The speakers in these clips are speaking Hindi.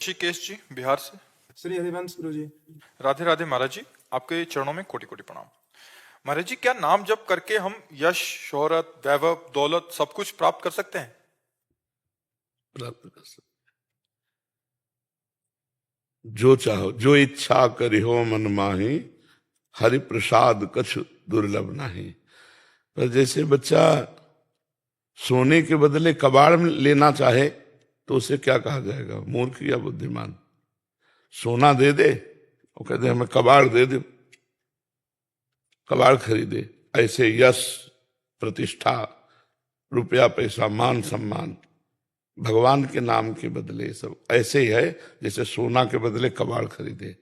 ऋषिकेश जी बिहार से। श्री हरिवंश गुरु जी। राधे राधे महाराज जी, आपके चरणों में कोटि कोटि प्रणाम। महाराज जी, क्या नाम जप करके हम यश, शोहरत, वैभव, दौलत सब कुछ प्राप्त कर सकते हैं? प्राप्त कर सकते, जो चाहो, जो इच्छा करी हो मन माही, हरि प्रसाद कछ दुर्लभ नहीं। पर जैसे बच्चा सोने के बदले कबाड़ लेना चाहे तो उसे क्या कहा जाएगा, मूर्ख या बुद्धिमान? सोना दे दे, वो कहते हमें कबाड़ दे दो, कबाड़ खरीदे। ऐसे यश, प्रतिष्ठा, रुपया पैसा, मान सम्मान भगवान के नाम के बदले सब ऐसे ही है जैसे सोना के बदले कबाड़ खरीदे।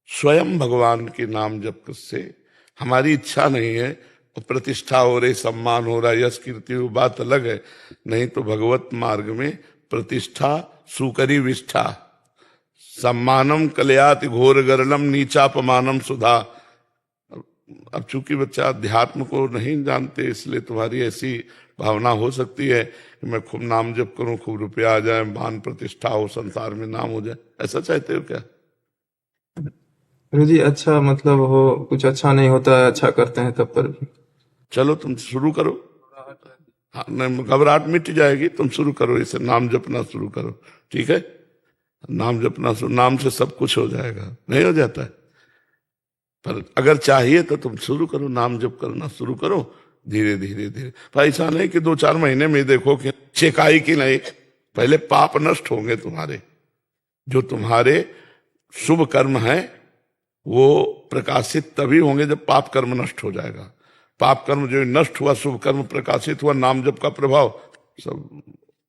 स्वयं भगवान के नाम जप से हमारी इच्छा नहीं है, और प्रतिष्ठा हो रही, सम्मान हो रहा, यश कीर्ति हो, बात अलग है। नहीं तो भगवत मार्ग में प्रतिष्ठा सुकरी विष्ठा, सम्मानम कलयाति घोर गरलम नीचापमानम सुधा। अब चूंकि बच्चा अध्यात्म को नहीं जानते, इसलिए तुम्हारी ऐसी भावना हो सकती है कि मैं खूब नाम जप करूं, खूब रुपया आ जाए, मान प्रतिष्ठा हो, संसार में नाम हो जाए। ऐसा चाहते हो क्या? गुरु जी, अच्छा मतलब हो, कुछ अच्छा नहीं होता है, अच्छा करते हैं तब पर भी। चलो तुम शुरू करो। हाँ, घबराहट मिट जाएगी, तुम शुरू करो, इसे नाम जपना शुरू करो। ठीक है, नाम जपना शुरू, नाम से सब कुछ हो जाएगा, नहीं हो जाता है? पर अगर चाहिए तो तुम शुरू करो, नाम जप करना शुरू करो, धीरे धीरे धीरे। पर ऐसा नहीं कि 2-4 महीने में देखो कि चेकाई की नहीं, पहले पाप नष्ट होंगे तुम्हारे। जो तुम्हारे शुभ कर्म है वो प्रकाशित तभी होंगे जब पाप कर्म नष्ट हो जाएगा। पाप कर्म जो नष्ट हुआ, शुभ कर्म प्रकाशित हुआ, नाम जप का प्रभाव, सब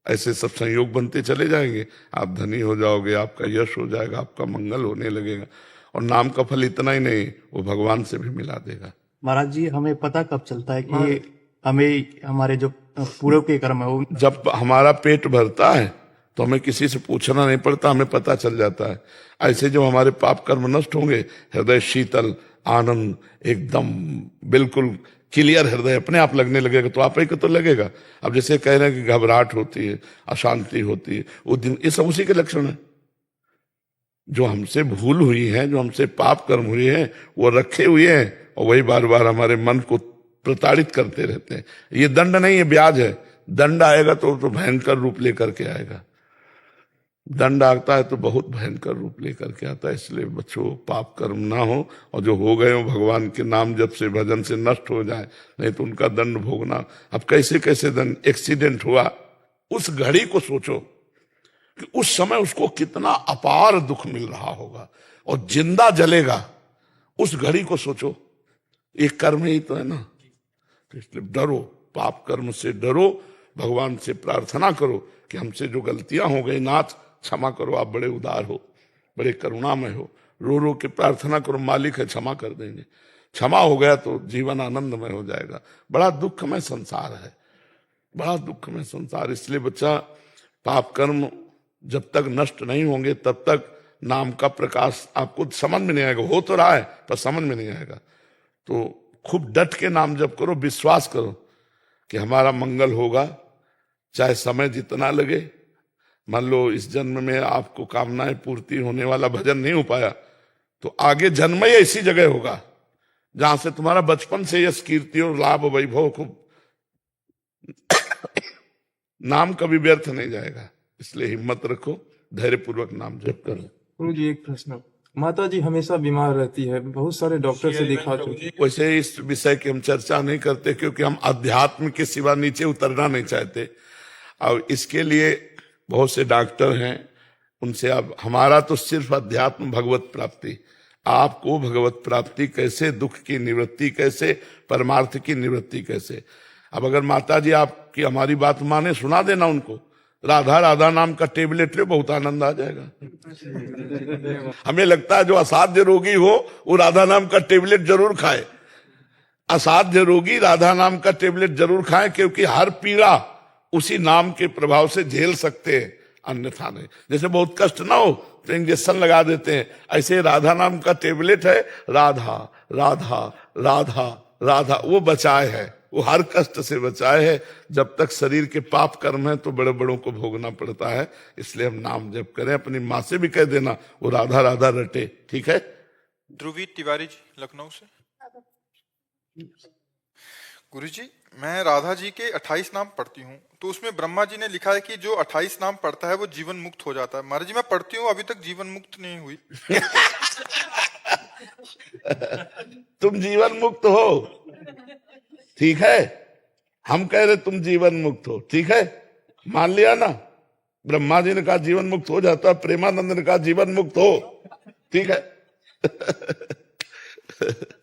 ऐसे सब संयोग बनते चले जाएंगे। आप धनी हो जाओगे, आपका यश हो जाएगा, आपका मंगल होने लगेगा। और नाम का फल इतना ही नहीं, वो भगवान से भी मिला देगा। महाराज जी, हमें पता कब चलता है कि हमें हमारे जो पूर्व के कर्म है वो? जब हमारा पेट भरता है तो हमें किसी से पूछना नहीं पड़ता, हमें पता चल जाता है। ऐसे जब हमारे पाप कर्म नष्ट होंगे, हृदय शीतल, आनंद, एकदम बिल्कुल क्लियर हृदय अपने आप लगने लगेगा। तो आप ही को तो लगेगा। अब जैसे कह रहे हैं कि घबराहट होती है, अशांति होती है, वो दिन, ये सब उसी के लक्षण है। जो हमसे भूल हुई है, जो हमसे पाप कर्म हुए हैं, वो रखे हुए हैं, और वही बार बार हमारे मन को प्रताड़ित करते रहते हैं। ये दंड नहीं है, ब्याज है। दंड आएगा तो भयंकर रूप लेकर के आएगा। दंड आता है तो बहुत भयंकर रूप लेकर के आता है। इसलिए बच्चों, पाप कर्म ना हो, और जो हो गए हो भगवान के नाम जप से, भजन से नष्ट हो जाए, नहीं तो उनका दंड भोगना। अब कैसे कैसे दंड, एक्सीडेंट हुआ, उस घड़ी को सोचो कि उस समय उसको कितना अपार दुख मिल रहा होगा, और जिंदा जलेगा, उस घड़ी को सोचो। एक कर्म ही तो है ना। तो इसलिए डरो, पाप कर्म से डरो, भगवान से प्रार्थना करो कि हमसे जो गलतियां हो गई, नाथ क्षमा करो, आप बड़े उदार हो, बड़े करुणामय हो। रो रो के प्रार्थना करो, मालिक है, क्षमा कर देंगे। क्षमा हो गया तो जीवन आनंदमय हो जाएगा। बड़ा दुखमय संसार है, बड़ा दुखमय संसार। इसलिए बच्चा, पाप कर्म जब तक नष्ट नहीं होंगे तब तक नाम का प्रकाश आपको समझ में नहीं आएगा। हो तो रहा है पर समझ में नहीं आएगा। तो खूब डट के नाम जप करो, विश्वास करो कि हमारा मंगल होगा, चाहे समय जितना लगे। मान लो इस जन्म में आपको कामनाएं पूर्ति होने वाला भजन नहीं हो पाया, तो आगे जन्म ही ऐसी जगह होगा जहां से तुम्हारा बचपन से यश, कीर्ति और लाभ वैभव खूब नाम कभी व्यर्थ नहीं जाएगा। इसलिए हिम्मत रखो, धैर्य पूर्वक नाम जप करो। गुरु जी, एक प्रश्न। माता जी हमेशा बीमार रहती है, बहुत सारे डॉक्टर से दिखा चुके। वैसे इस विषय की हम चर्चा नहीं करते, क्योंकि हम अध्यात्म के सिवा नीचे उतरना नहीं चाहते। और इसके लिए बहुत से डॉक्टर हैं, उनसे अब हमारा तो सिर्फ अध्यात्म, भगवत प्राप्ति। आपको भगवत प्राप्ति कैसे, दुख की निवृत्ति कैसे, परमार्थ की निवृत्ति कैसे। अब अगर माता जी आपकी हमारी बात माने, सुना देना उनको, राधा राधा नाम का टेबलेट ले, बहुत आनंद आ जाएगा। हमें लगता है जो असाध्य रोगी हो वो राधा नाम का टेबलेट जरूर खाए। असाध्य रोगी राधा नाम का टेबलेट जरूर खाए, क्योंकि हर पीड़ा उसी नाम के प्रभाव से झेल सकते हैं, अन्यथा नहीं। जैसे बहुत कष्ट ना हो तो इंजेक्शन लगा देते हैं, ऐसे राधा नाम का टेबलेट है, राधा राधा राधा राधा, वो बचाए है, वो हर कष्ट से बचाए है। जब तक शरीर के पाप कर्म है तो बड़े बड़ों को भोगना पड़ता है, इसलिए हम नाम जप करें। अपनी माँ से भी कह देना वो राधा राधा रटे, ठीक है। ध्रुवी तिवारी जी लखनऊ से। गुरुजी, मैं राधा जी के 28 नाम पढ़ती हूँ, तो उसमें ब्रह्मा जी ने लिखा है कि जो 28 नाम पढ़ता है वो जीवन मुक्त हो जाता है। महाराज जी, मैं पढ़ती हूँ, अभी तक जीवन मुक्त नहीं हुई। तुम जीवन मुक्त हो, ठीक है। हम कह रहे तुम जीवन मुक्त हो, ठीक है, मान लिया ना। ब्रह्मा जी ने कहा जीवन मुक्त हो जाता है, प्रेमानंद ने कहा जीवन मुक्त हो, ठीक है।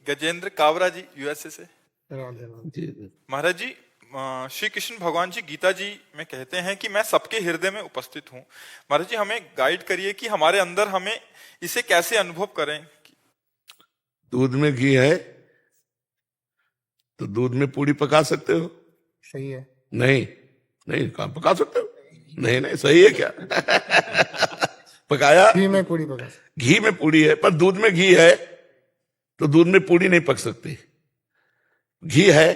गजेंद्र कावरा जी यूएसए से। महाराज जी, श्री कृष्ण भगवान जी गीता जी में कहते हैं कि मैं सबके हृदय में उपस्थित हूँ। महाराज जी, हमें गाइड करिए कि हमारे अंदर हमें इसे कैसे अनुभव करें। दूध में घी है तो दूध में पूड़ी पका सकते हो? सही है। नहीं, नहीं कहाँ पका सकते हो? नहीं नहीं, सही है क्या? पकाया? घी में पूरी पका। घी में पूड़ी है, पर दूध में घी है तो दूध में पूड़ी नहीं पक सकती। घी है,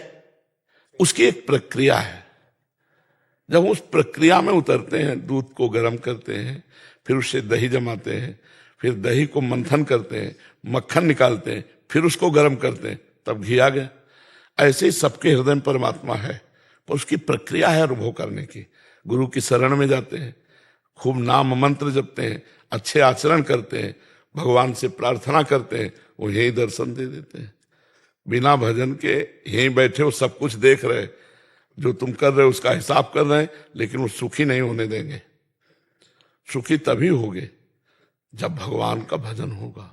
उसकी एक प्रक्रिया है। जब उस प्रक्रिया में उतरते हैं, दूध को गर्म करते हैं, फिर उससे दही जमाते हैं, फिर दही को मंथन करते हैं, मक्खन निकालते हैं, फिर उसको गर्म करते हैं, तब घी आ गया। ऐसे ही सबके हृदय में परमात्मा है, पर उसकी प्रक्रिया है अनुभव करने की। गुरु की शरण में जाते हैं, खूब नाम मंत्र जपते हैं, अच्छे आचरण करते हैं, भगवान से प्रार्थना करते हैं, वो यही दर्शन दे देते हैं। बिना भजन के यहीं बैठे हो, सब कुछ देख रहे, जो तुम कर रहे हो उसका हिसाब कर रहे हैं, लेकिन वो सुखी नहीं होने देंगे। सुखी तभी होगे जब भगवान का भजन होगा।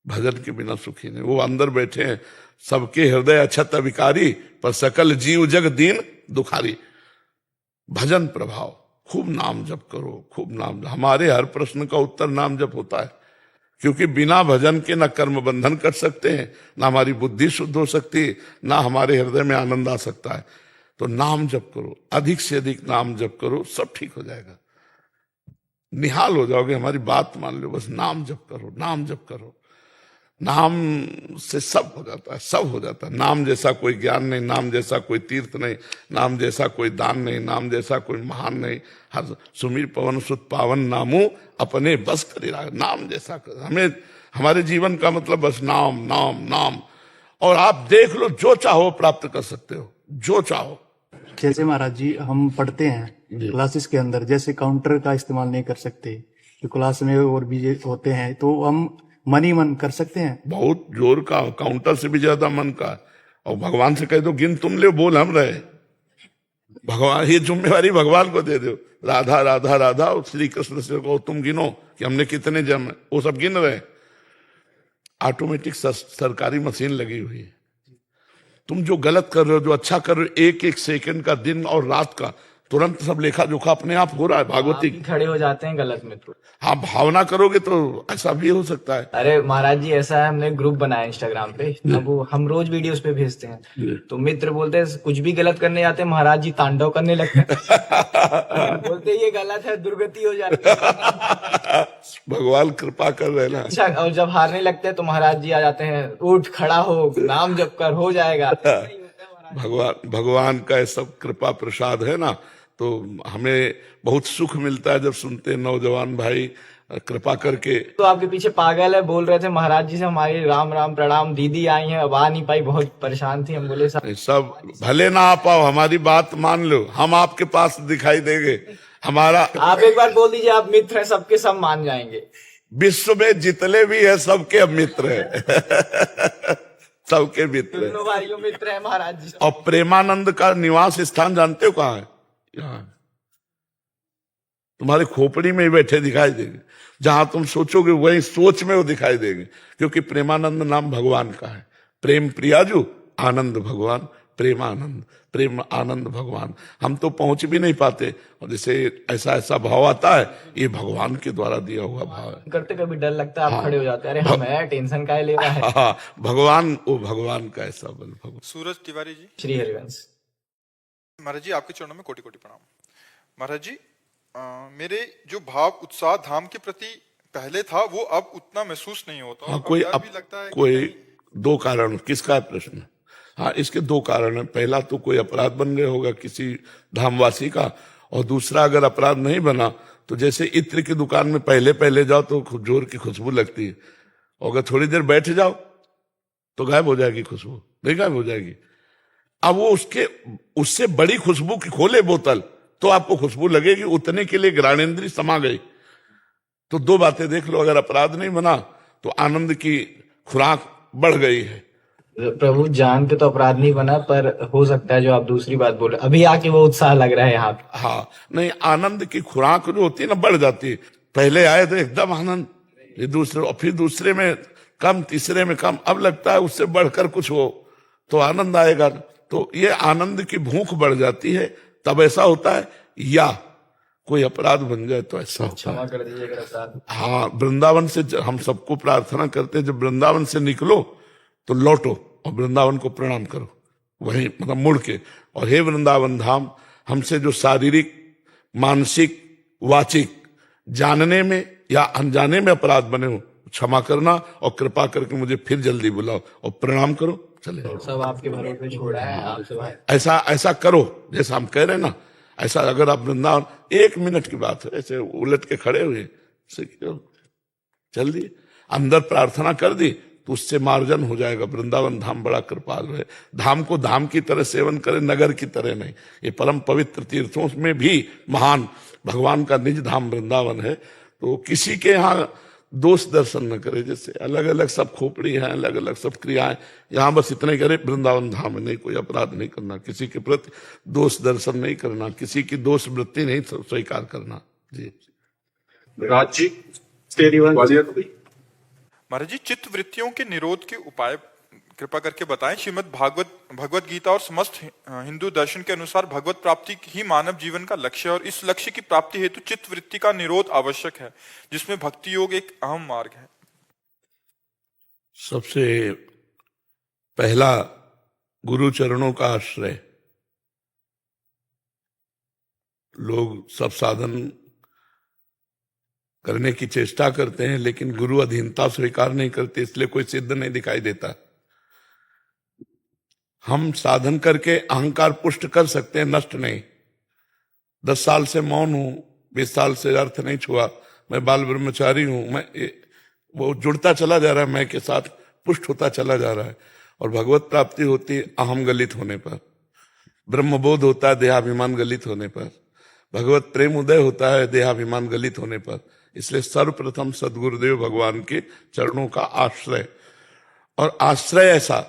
भजन के बिना सुखी नहीं। वो अंदर बैठे हैं, सबके हृदय अछत अविकारी, पर सकल जीव जग दीन दुखारी। भजन प्रभाव, खूब नाम जप करो, खूब नाम। हमारे हर प्रश्न का उत्तर नाम जप होता है, क्योंकि बिना भजन के ना कर्म बंधन कर सकते हैं, ना हमारी बुद्धि शुद्ध हो सकती है, ना हमारे हृदय में आनंद आ सकता है। तो नाम जप करो, अधिक से अधिक नाम जप करो, सब ठीक हो जाएगा। निहाल हो जाओगे, हमारी बात मान लो, बस नाम जप करो, नाम जप करो। नाम से सब हो जाता है, सब हो जाता है। नाम जैसा कोई ज्ञान नहीं, नाम जैसा कोई तीर्थ नहीं, नाम जैसा कोई दान नहीं, नाम जैसा कोई महान नहीं। हर सुमीर पवन सुत पावन नामू अपने बस करी राग। नाम जैसा कर, हमें हमारे जीवन का मतलब बस नाम नाम नाम। और आप देख लो, जो चाहो प्राप्त कर सकते हो, जो चाहो। जैसे महाराज जी हम पढ़ते हैं क्लासेस के अंदर, जैसे काउंटर का इस्तेमाल नहीं कर सकते, तो क्लास में और भी होते हैं, तो हम मन ही मन कर सकते हैं। बहुत जोर का, काउंटर से भी ज्यादा मन का। और भगवान से कह दो गिन तुम ले, बोल हम रहे। भगवान, ये जिम्मेवारी भगवान को दे दो। राधा राधा राधा, और श्री कृष्ण से कहो तुम गिनो कि हमने कितने जन्म, वो सब गिन रहे। ऑटोमेटिक सरकारी मशीन लगी हुई है। तुम जो गलत कर रहे हो, जो अच्छा कर रहे हो, एक एक सेकंड का, दिन और रात का, तुरंत सब लेखा जोखा अपने आप हो रहा है। भागवती खड़े हो जाते हैं गलत में तो। हाँ, भावना करोगे तो ऐसा भी हो सकता है। अरे महाराज जी, ऐसा है, हमने ग्रुप बनाया इंस्टाग्राम पे, अब वो हम रोज वीडियोस पे भेजते हैं, तो मित्र बोलते हैं कुछ भी गलत करने जाते हैं, महाराज जी तांडव करने लगते हैं। बोलते हैं ये गलत है, दुर्गति हो जाती है। भगवान कृपा कर रहे ना। अच्छा, और जब हारने लगते हैं तो महाराज जी आ जाते हैं, उठ खड़ा हो, नाम जप कर, हो जाएगा। भगवान का सब कृपा प्रसाद है ना, तो हमें बहुत सुख मिलता है जब सुनते हैं नौजवान भाई कृपा करके। तो आपके पीछे पागल है, बोल रहे थे महाराज जी से हमारी राम राम प्रणाम, दीदी आई हैं, अब आ नहीं पाई, बहुत परेशान थी। हम बोले सब भले ना आ पाओ, हमारी बात मान लो, हम आपके पास दिखाई देंगे। हमारा आप एक बार बोल दीजिए, आप मित्र हैं, सबके सब मान जाएंगे। विश्व में जितने भी है सबके अब मित्र है। सबके मित्र है। दोनों भाइयों मित्र है महाराज जी। और प्रेमानंद का निवास स्थान जानते हो कहाँ है? यहाँ तुम्हारे खोपड़ी में ही बैठे दिखाई देंगे। जहां तुम सोचोगे वही सोच में वो दिखाई देंगे, क्योंकि प्रेमानंद नाम भगवान का है। प्रेम प्रियाजू आनंद भगवान, प्रेमानंद, प्रेम आनंद भगवान। हम तो पहुंच भी नहीं पाते, और जैसे ऐसा ऐसा भाव आता है, ये भगवान के द्वारा दिया हुआ भाव है। करते कभी डर लगता है, आप खड़े हो जाते हैं, अरे हम है, टेंशन काहे ले रहा है। हाँ, भगवान, वो भगवान का ऐसा बल। भगवान। सूरज तिवारी जी। श्री हरिवंश। महाराज जी, आपके चरणों में कोटि कोटि प्रणाम। महाराज जी, मेरे जो भाव उत्साह धाम के प्रति पहले था, वो अब उतना महसूस नहीं होता। हाँ, और डर भी लगता है कोई दो कारण। किसका है प्रश्न? हाँ, इसके दो कारण है। पहला तो कोई अपराध बन गया होगा किसी धामवासी का, और दूसरा अगर अपराध नहीं बना तो जैसे इत्र की दुकान में पहले पहले जाओ तो जोर की खुशबू लगती है, और अगर थोड़ी देर बैठ जाओ तो गायब हो जाएगी खुशबू, नहीं गायब हो जाएगी। अब वो उससे बड़ी खुशबू की खोले बोतल तो आपको खुशबू लगेगी, उतने के लिए घ्राणेंद्रिय समा गई। तो दो बातें देख लो, अगर अपराध नहीं बना तो आनंद की खुराक बढ़ गई है। प्रभु जान के तो अपराध नहीं बना, पर हो सकता है जो आप दूसरी बात बोले, अभी आके वो उत्साह लग रहा है यहाँ पे। हाँ, नहीं, आनंद की खुराक जो होती है ना बढ़ जाती है। पहले आए तो एकदम आनंद, ये दूसरे, और फिर दूसरे में कम, तीसरे में कम, अब लगता है उससे बढ़कर कुछ हो तो आनंद आएगा। तो ये आनंद की भूख बढ़ जाती है, तब ऐसा होता है। या कोई अपराध बन जाए तो ऐसा होता क्षमा है। कर दीजिएगा अपराध। हाँ, वृंदावन से हम सबको प्रार्थना करते हैं, जब वृंदावन से निकलो तो लौटो और वृंदावन को प्रणाम करो, वहीं मतलब मुड़ के। और हे वृंदावन धाम, हमसे जो शारीरिक, मानसिक, वाचिक, जानने में या अनजाने में अपराध बने हो, क्षमा करना और कृपा करके मुझे फिर जल्दी बुलाओ और प्रणाम करो, चले जाओ। सब आपके भरोसे छोड़ा है आपसे भाई। ऐसा करो जैसा हम कह रहे हैं ना, ऐसा अगर आप वृंदावन, 1 मिनट की बात है, ऐसे उलट के खड़े हुए ऐसे चल दिए, अंदर प्रार्थना कर दी तो उससे मार्जन हो जाएगा। वृंदावन धाम बड़ा कृपालु है। धाम को धाम की तरह सेवन करें, नगर की तरह नहीं। ये परम पवित्र तीर्थों में भी महान भगवान का निज धाम वृंदावन है। तो किसी के यहाँ दोष दर्शन न करे, जैसे अलग अलग सब खोपड़ी हैं, अलग अलग सब क्रियाएं, यहाँ बस इतने करे वृंदावन धाम में नहीं, कोई अपराध नहीं करना, किसी के प्रति दोष दर्शन नहीं करना, किसी की दोष वृत्ति नहीं स्वीकार करना। जी राज्य तेरी महाराज जी, चित्त वृत्तियों के निरोध के उपाय कृपा करके बताएं। श्रीमद् भगवत गीता और समस्त हिंदू दर्शन के अनुसार भगवत प्राप्ति ही मानव जीवन का लक्ष्य है, और इस लक्ष्य की प्राप्ति हेतु चित्त वृत्ति का निरोध आवश्यक है, जिसमें भक्ति योग एक अहम मार्ग है। सबसे पहला गुरु चरणों का आश्रय। लोग सब साधन करने की चेष्टा करते हैं, लेकिन गुरु अधीनता स्वीकार नहीं करते, इसलिए कोई सिद्ध नहीं दिखाई देता। हम साधन करके अहंकार पुष्ट कर सकते हैं, नष्ट नहीं। 10 साल से मौन हूं, 20 साल से अर्थ नहीं छुआ, मैं बाल ब्रह्मचारी हूं, मैं वो जुड़ता चला जा रहा है, मैं के साथ पुष्ट होता चला जा रहा है। और भगवत प्राप्ति होती है अहम गलित होने पर, ब्रह्मबोध होता है देहाभिमान गलित होने पर, भगवत प्रेम उदय होता है देहाभिमान गलित होने पर। इसलिए सर्वप्रथम सदगुरुदेव भगवान के चरणों का आश्रय, और आश्रय ऐसा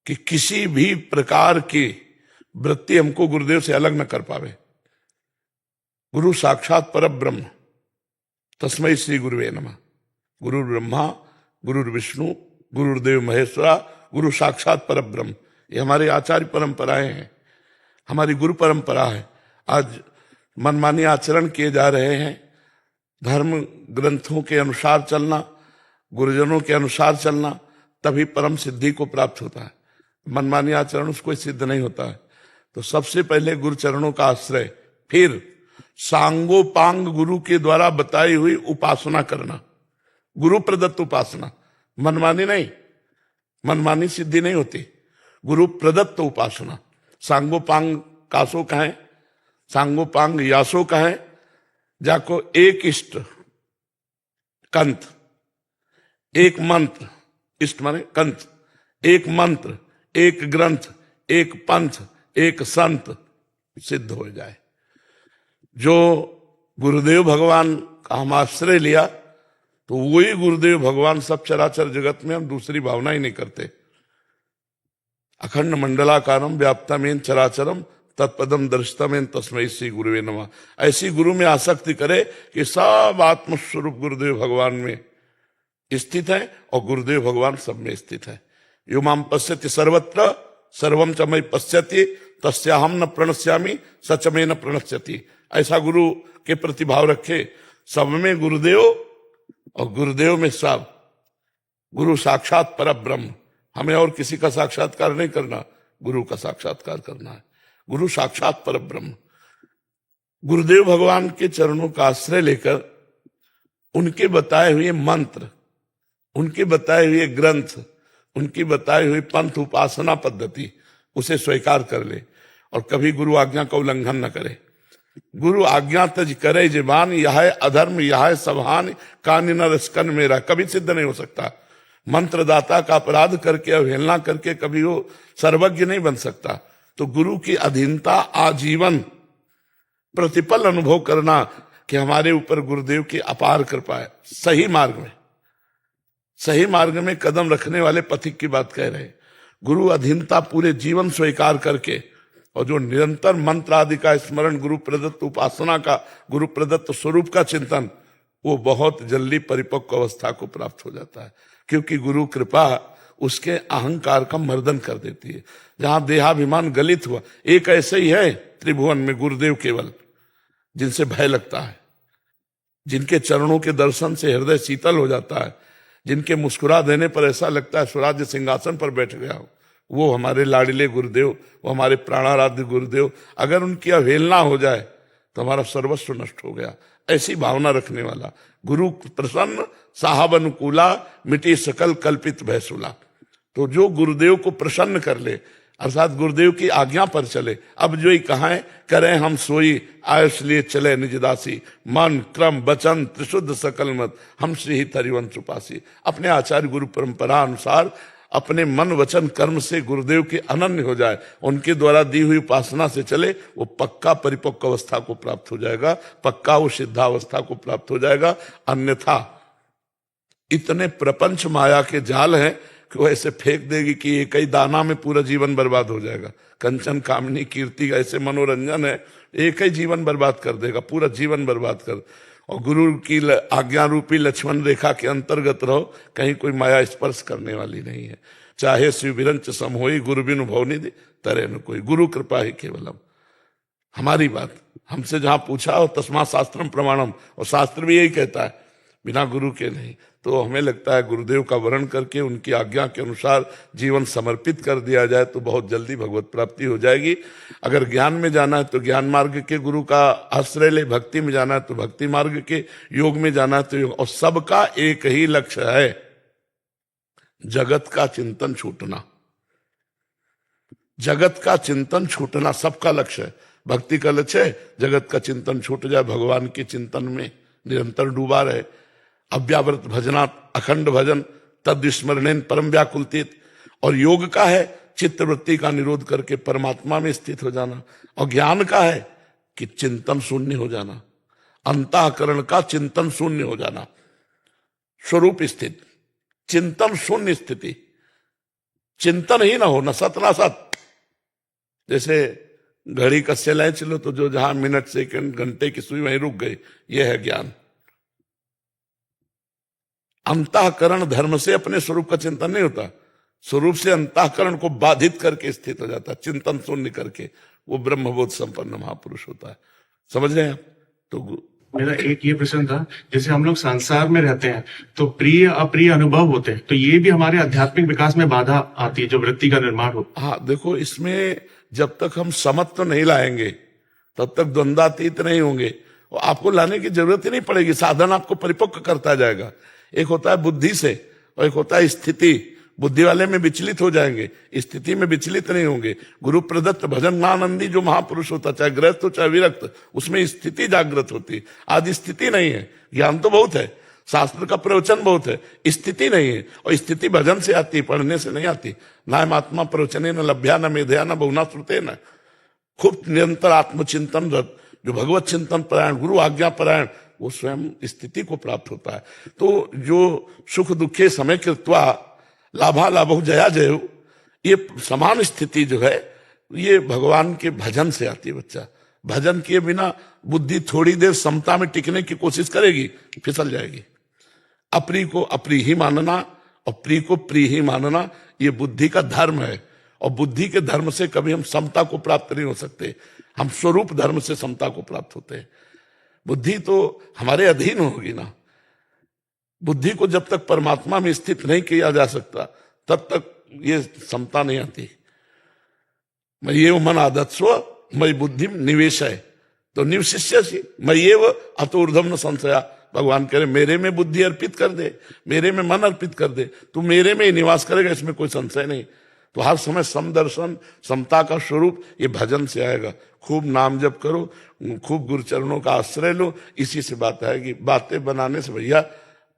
कि किसी भी प्रकार की वृत्ति हमको गुरुदेव से अलग न कर पावे। गुरु साक्षात परब्रह्म, तस्मै श्री गुरुवे नमः। गुरु ब्रह्मा, गुरु विष्णु, गुरुदेव महेश्वरा, गुरु साक्षात परब्रह्म, ये हमारे आचार्य परंपराएं हैं, हमारी गुरु परंपरा है। आज मनमानी आचरण किए जा रहे हैं, धर्म ग्रंथों के अनुसार चलना, गुरुजनों के अनुसार चलना, तभी परम सिद्धि को प्राप्त होता है। मनमानी आचरण उसको सिद्ध नहीं होता है। तो सबसे पहले गुरु चरणों का आश्रय, फिर सांगोपांग गुरु के द्वारा बताई हुई उपासना करना, गुरु प्रदत्त उपासना, मनमानी नहीं, मनमानी सिद्धि नहीं होती, गुरु प्रदत्त उपासना। सांगोपांग कासो कहें, सांगोपांग यासो कहें, जाको एक इष्ट कंत, एक मंत्र, इष्ट माने कंत, एक मंत्र, एक ग्रंथ, एक पंथ, एक संत सिद्ध हो जाए। जो गुरुदेव भगवान का हम आश्रय लिया, तो वही गुरुदेव भगवान सब चराचर जगत में, हम दूसरी भावना ही नहीं करते। अखंड मंडलाकारम व्याप्तमेन चराचरम तत्पदम दर्शितमेन तस्मै श्री गुरुवे नमः। ऐसी गुरु में आसक्ति करे कि सब आत्मस्वरूप गुरुदेव भगवान में स्थित है, और गुरुदेव भगवान सब में स्थित है। यो माम पश्यति सर्वत्र सर्वम च मयि पश्यति तस्याहम न प्रणश्यामि सच में न प्रणश्यति। ऐसा गुरु के प्रति भाव रखे, सब में गुरुदेव और गुरुदेव में सब। गुरु साक्षात परब्रह्म, हमें और किसी का साक्षात्कार नहीं करना, गुरु का साक्षात्कार करना है। गुरु साक्षात परब्रह्म, गुरुदेव भगवान के चरणों का आश्रय लेकर उनके बताए हुए मंत्र, उनके बताए हुए ग्रंथ, उनकी बताई हुई पंथ उपासना पद्धति उसे स्वीकार कर ले और कभी गुरु आज्ञा का उल्लंघन न करे। गुरु आज्ञा तज करे जीवान, यह अधर्म यह सबहान, कान न रसकन मेरा, कभी सिद्ध नहीं हो सकता। मंत्रदाता का अपराध करके अवहेलना करके कभी वो सर्वज्ञ नहीं बन सकता। तो गुरु की अधीनता आजीवन प्रतिपल अनुभव करना कि हमारे ऊपर गुरुदेव की अपार कृपा है। सही मार्ग में कदम रखने वाले पथिक की बात कह रहे हैं। गुरु अधीनता पूरे जीवन स्वीकार करके और जो निरंतर मंत्र आदि का स्मरण, गुरु प्रदत्त उपासना का, गुरु प्रदत्त स्वरूप का चिंतन, वो बहुत जल्दी परिपक्व अवस्था को प्राप्त हो जाता है, क्योंकि गुरु कृपा उसके अहंकार का मर्दन कर देती है। जहां देहाभिमान गलित हुआ, एक ऐसे ही है त्रिभुवन में गुरुदेव केवल, जिनसे भय लगता है, जिनके चरणों के दर्शन से हृदय शीतल हो जाता है, जिनके मुस्कुरा देने पर ऐसा लगता है स्वराज्य सिंहासन पर बैठ गया हो, वो हमारे लाडले गुरुदेव, वो हमारे प्राणाराध्य गुरुदेव। अगर उनकी अवहेलना हो जाए तो हमारा सर्वस्व नष्ट हो गया। ऐसी भावना रखने वाला गुरु प्रसन्न, साहब अनुकूला, मिटी सकल कल्पित भयसुला। तो जो गुरुदेव को प्रसन्न कर ले, अर्थात गुरुदेव की आज्ञा पर चले। अब जो ही कहा करें हम सोई, आयुष लिए चले निजदासी, मन क्रम वचन त्रिशुद्ध सकल मत, हम श्री ही तरिवंश उपासी। अपने आचार्य गुरु परंपरा अनुसार अपने मन वचन कर्म से गुरुदेव के अनन्य हो जाए, उनके द्वारा दी हुई उपासना से चले, वो पक्का परिपक्व अवस्था को प्राप्त हो जाएगा, पक्का वो सिद्धावस्था को प्राप्त हो जाएगा। अन्यथा इतने प्रपंच माया के जाल हैं कि वो ऐसे फेंक देगी कि एक ही दाना में पूरा जीवन बर्बाद हो जाएगा। कंचन कामनी कीर्ति ऐसे मनोरंजन है, एक ही जीवन बर्बाद कर देगा, पूरा जीवन बर्बाद कर। और गुरु की आज्ञा रूपी लक्ष्मण रेखा के अंतर्गत रहो, कहीं कोई माया स्पर्श करने वाली नहीं है। चाहे शिव विरंच सम होई, गुरु बिनु भवनिधि तरे न कोई। गुरु कृपा ही केवलम। हमारी बात हमसे जहां पूछा हो तस्मा शास्त्रम प्रमाणम, और शास्त्र भी यही कहता है, बिना गुरु के नहीं। तो हमें लगता है गुरुदेव का वर्ण करके उनकी आज्ञा के अनुसार जीवन समर्पित कर दिया जाए तो बहुत जल्दी भगवत प्राप्ति हो जाएगी। अगर ज्ञान में जाना है तो ज्ञान मार्ग के गुरु का आश्रय ले, भक्ति में जाना है तो भक्ति मार्ग के, योग में जाना है तो योग। और सबका एक ही लक्ष्य है, जगत का चिंतन छूटना। जगत का चिंतन छूटना सबका लक्ष्य है। भक्ति का लक्ष्य है जगत का चिंतन छूट जाए, भगवान के चिंतन में निरंतर डूबा रहे। अव्यावृत भजनात् अखंड भजन तद स्मरणेन परम व्याकुलतीत। और योग का है चित्तवृत्ति का निरोध करके परमात्मा में स्थित हो जाना। और ज्ञान का है कि चिंतन शून्य हो जाना, अंतःकरण का चिंतन शून्य हो जाना, स्वरूप स्थित, चिंतन शून्य स्थिति। चिंतन ही ना हो, न सत ना सत। जैसे घड़ी कस्से लाए चलो तो जो जहां मिनट सेकंड घंटे की सुई वहीं रुक गई, यह है ज्ञान। अंतःकरण धर्म से अपने स्वरूप का चिंतन नहीं होता, स्वरूप से अंतःकरण को बाधित करके स्थित हो जाता, चिंतन शून्य करके वो ब्रह्मबोध संपन्न महापुरुष होता है। समझ रहे हैं आप? तो मेरा एक ये प्रश्न था, जैसे हम लोग संसार में रहते हैं तो प्रिय अप्रिय अनुभव होते हैं, तो ये भी हमारे आध्यात्मिक विकास में बाधा आती है जो वृत्ति का निर्माण हो। हाँ देखो, इसमें जब तक हम समत्व नहीं लाएंगे तब तक द्वंद्वातीत नहीं होंगे। और आपको लाने की जरूरत ही नहीं पड़ेगी, साधन आपको परिपक्व करता जाएगा। एक होता है बुद्धि से और एक होता है स्थिति। बुद्धि वाले में विचलित हो जाएंगे, स्थिति में विचलित नहीं होंगे। गुरु प्रदत्त भजन आनंदी जो महापुरुष होता, चाहे गृहस्थ हो चाहे विरक्त, उसमें स्थिति जागृत होती। आज स्थिति नहीं है, ज्ञान तो बहुत है, शास्त्र का प्रवचन बहुत है, स्थिति नहीं है। और स्थिति भजन से आती, पढ़ने से नहीं आती। नायम आत्मा प्रवचने न लभ्या न मेधया न बहुना श्रुते न। खूब निरंतर आत्मचिंतन रत, जो भगवत चिंतन परायण, गुरु आज्ञा परायण, वो स्वयं स्थिति को प्राप्त होता है। तो जो सुख दुखे समय कृत्वा लाभा लाभो जया जयो, ये समान स्थिति जो है ये भगवान के भजन से आती है। बच्चा भजन किए बिना बुद्धि थोड़ी देर समता में टिकने की कोशिश करेगी, फिसल जाएगी। अप्रिय को अप्रिय ही मानना और प्रिय को प्रिय ही मानना, ये बुद्धि का धर्म है। और बुद्धि के धर्म से कभी हम समता को प्राप्त नहीं हो सकते, हम स्वरूप धर्म से समता को प्राप्त होते हैं। बुद्धि तो हमारे अधीन होगी ना। बुद्धि को जब तक परमात्मा में स्थित नहीं किया जा सकता तब तक ये समता नहीं आती। मैं ये मन आदत स्व मई बुद्धि निवेश है, तो निवशिष्य मैं ये अतोर्धम न संशया, भगवान कह रहे मेरे में बुद्धि अर्पित कर दे, मेरे में मन अर्पित कर दे, तू मेरे में ही निवास करेगा, इसमें कोई संशय नहीं। तो हर समय समदर्शन, समता का स्वरूप ये भजन से आएगा। खूब नाम जप करो, खूब गुरु चरणों का आश्रय लो, इसी से बात आएगी। बातें बनाने से भैया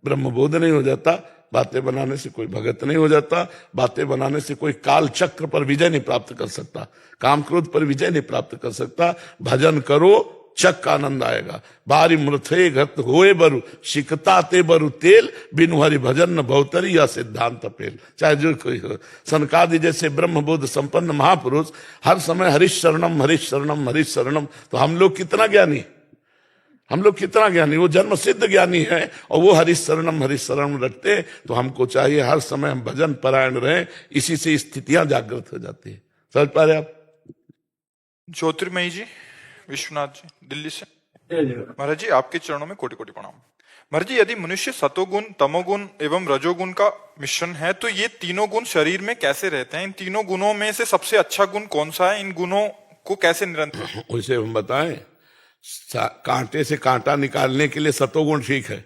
ब्रह्मबोध नहीं हो जाता, बातें बनाने से कोई भगत नहीं हो जाता, बातें बनाने से कोई काल चक्र पर विजय नहीं प्राप्त कर सकता, काम क्रोध पर विजय नहीं प्राप्त कर सकता। भजन करो, चक का आनंद आएगा। बारी मृथे घत होए बरु, सिकता ते बरु तेल, बिनु हरि भजन न भवतरी या सिद्धांत पेल। चाहे जो कोई हो, सनकादि जैसे ब्रह्मबोध संपन्न महापुरुष हर समय हरीश शरणम हरीश शरणम हरीश शरणम। तो हम लोग कितना ज्ञानी, हम लोग कितना ज्ञानी, वो जन्म सिद्ध ज्ञानी है और वो हरीश शरणम रखते हैं। तो हमको चाहिए हर समय हम भजन परायण रहें, इसी से स्थितियां जागृत हो जाती है। समझ पा रहे आप? ज्योतिर्मयी जी, विश्वनाथ जी, दिल्ली से। महाराज जी, आपके चरणों में कोटि कोटि प्रणाम। महाराज जी, यदि मनुष्य सतोगुण, तमोगुण एवं रजोगुण का मिश्रण है तो ये तीनों गुण शरीर में कैसे रहते हैं? इन तीनों गुणों में से सबसे अच्छा गुण कौन सा है? इन गुणों को कैसे निरंतर? उसे हम बताएं, कांटे से कांटा निकालने के लिए सतोगुण ठीक है।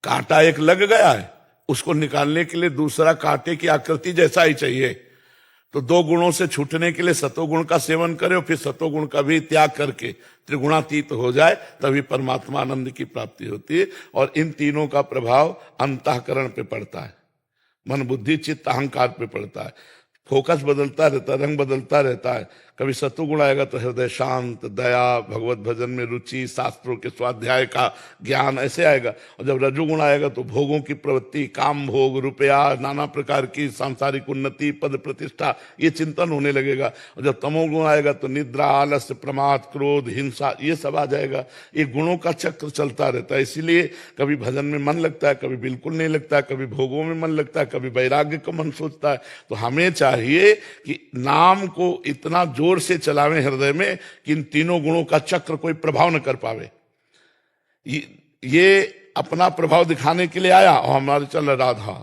कांटा एक लग गया है, उसको निकालने के लिए दूसरा कांटे की आकृति जैसा ही चाहिए। तो दो गुणों से छूटने के लिए सतोगुण का सेवन करें और फिर सतोगुण का भी त्याग करके त्रिगुणातीत हो जाए, तभी परमात्मा आनंद की प्राप्ति होती है। और इन तीनों का प्रभाव अंतःकरण पे पड़ता है, मन बुद्धि चित्त अहंकार पे पड़ता है। फोकस बदलता रहता है, रंग बदलता रहता है। कभी सत्वगुण आएगा तो हृदय शांत, दया, भगवत भजन में रुचि, शास्त्रों के स्वाध्याय का ज्ञान ऐसे आएगा। और जब रजोगुण आएगा तो भोगों की प्रवृत्ति, काम भोग, रुपया, नाना प्रकार की सांसारिक उन्नति, पद प्रतिष्ठा, ये चिंतन होने लगेगा। और जब तमोगुण आएगा तो निद्रा, आलस्य, प्रमाद, क्रोध, हिंसा, ये सब आ जाएगा। ये गुणों का चक्र चलता रहता है। इसीलिए कभी भजन में मन लगता है, कभी बिल्कुल नहीं लगता है, कभी भोगों में मन लगता है, कभी वैराग्य का मन सोचता है। तो हमें चाहिए कि नाम को इतना जोर से चलावें हृदय में कि इन तीनों गुणों का चक्र कोई प्रभाव न कर पावे। ये अपना प्रभाव दिखाने के लिए आया और हमारे चल राधा